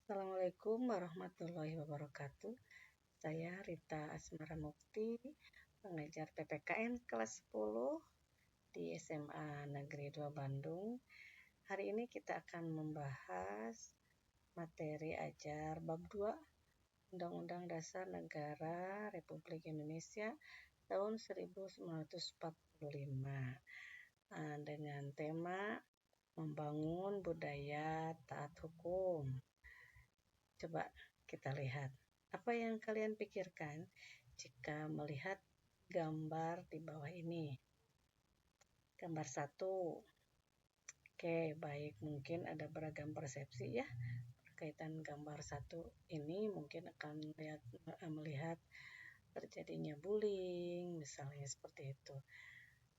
Assalamualaikum warahmatullahi wabarakatuh. Saya Rita Asmara Mukti, pengajar PPKN kelas 10 di SMA Negeri 2 Bandung. Hari ini kita akan membahas materi ajar bab 2 Undang-Undang Dasar Negara Republik Indonesia tahun 1945 dengan tema membangun budaya taat hukum. Coba kita lihat, apa yang kalian pikirkan jika melihat gambar di bawah ini? Gambar 1. Oke, baik, mungkin ada beragam persepsi ya berkaitan gambar 1 ini. Mungkin akan melihat terjadinya bullying, misalnya seperti itu.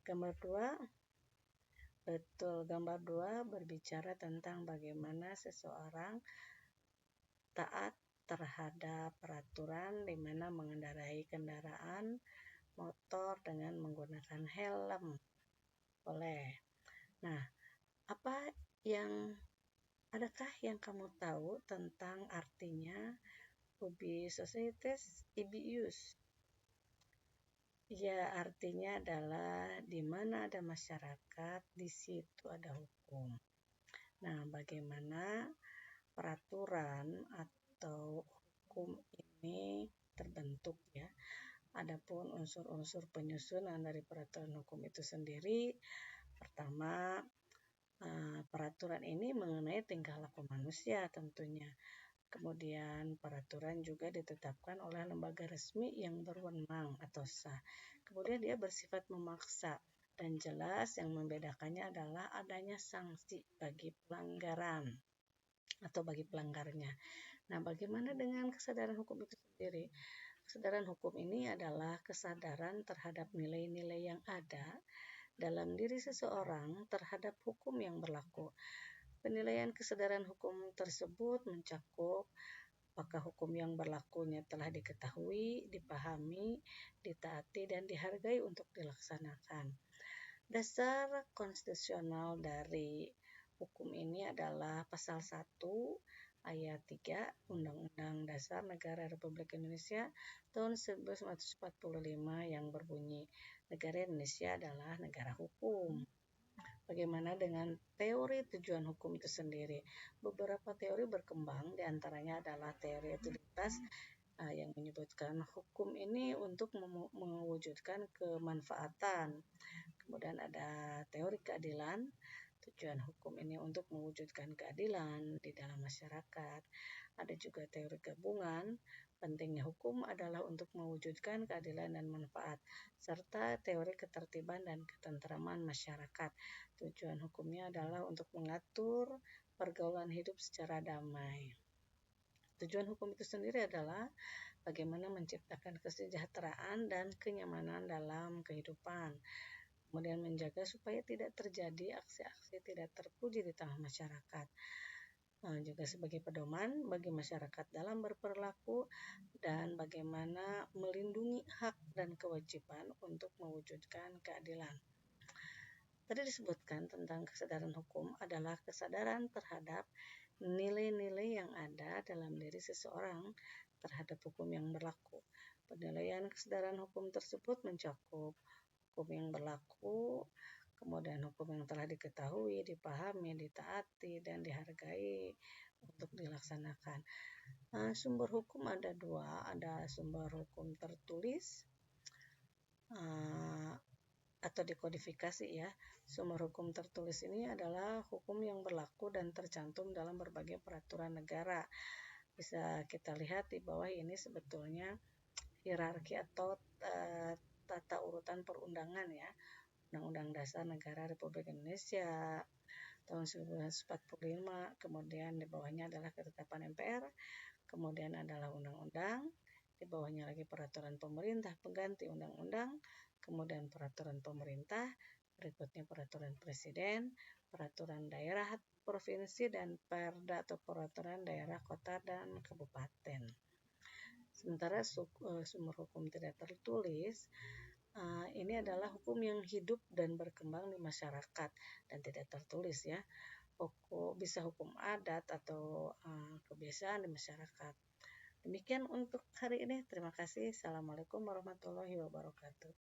Gambar 2, betul, gambar 2 berbicara tentang bagaimana seseorang taat terhadap peraturan di mana mengendarai kendaraan motor dengan menggunakan helm. Boleh. Nah, adakah yang kamu tahu tentang artinya ubi societas ibius? Ya, artinya adalah di mana ada masyarakat, di situ ada hukum. Nah, bagaimana peraturan atau hukum ini terbentuk ya. Adapun unsur-unsur penyusunan dari peraturan hukum itu sendiri, pertama, peraturan ini mengenai tingkah laku manusia tentunya. Kemudian peraturan juga ditetapkan oleh lembaga resmi yang berwenang atau sah. Kemudian dia bersifat memaksa dan jelas yang membedakannya adalah adanya sanksi bagi pelanggaran atau bagi pelanggarnya. Nah, bagaimana dengan kesadaran hukum itu sendiri? Kesadaran hukum ini adalah kesadaran terhadap nilai-nilai yang ada dalam diri seseorang terhadap hukum yang berlaku. Penilaian kesadaran hukum tersebut mencakup apakah hukum yang berlakunya telah diketahui, dipahami, ditaati, dan dihargai untuk dilaksanakan. Dasar konstitusional dari hukum ini adalah pasal 1 ayat 3 Undang-Undang Dasar Negara Republik Indonesia tahun 1945 yang berbunyi, negara Indonesia adalah negara hukum. Bagaimana dengan teori tujuan hukum itu sendiri? Beberapa teori berkembang, diantaranya adalah teori utilitas yang menyebutkan hukum ini untuk mewujudkan kemanfaatan. Kemudian ada teori keadilan, tujuan hukum ini untuk mewujudkan keadilan di dalam masyarakat. Ada juga teori gabungan, pentingnya hukum adalah untuk mewujudkan keadilan dan manfaat, serta teori ketertiban dan ketentraman masyarakat. Tujuan hukumnya adalah untuk mengatur pergaulan hidup secara damai. Tujuan hukum itu sendiri adalah bagaimana menciptakan kesejahteraan dan kenyamanan dalam kehidupan. Kemudian menjaga supaya tidak terjadi aksi-aksi tidak terpuji di tengah masyarakat. Juga sebagai pedoman bagi masyarakat dalam berperilaku dan bagaimana melindungi hak dan kewajiban untuk mewujudkan keadilan. Tadi disebutkan tentang kesadaran hukum adalah kesadaran terhadap nilai-nilai yang ada dalam diri seseorang terhadap hukum yang berlaku. Penilaian kesadaran hukum tersebut mencakup hukum yang berlaku, kemudian hukum yang telah diketahui, dipahami, ditaati, dan dihargai untuk dilaksanakan. Sumber hukum ada 2, ada sumber hukum tertulis atau dikodifikasi ya. Sumber hukum tertulis ini adalah hukum yang berlaku dan tercantum dalam berbagai peraturan negara. Bisa kita lihat di bawah ini sebetulnya hierarki atau tata urutan perundangan ya. Undang-Undang Dasar Negara Republik Indonesia tahun 1945, kemudian di bawahnya adalah ketetapan MPR, kemudian adalah undang-undang, di bawahnya lagi peraturan pemerintah pengganti undang-undang, kemudian peraturan pemerintah, berikutnya peraturan presiden, peraturan daerah provinsi, dan perda atau peraturan daerah kota dan kabupaten. Sementara sumber hukum tidak tertulis ini adalah hukum yang hidup dan berkembang di masyarakat dan tidak tertulis ya. bisa hukum adat atau kebiasaan di masyarakat. Demikian untuk hari ini. Terima kasih. Assalamualaikum warahmatullahi wabarakatuh.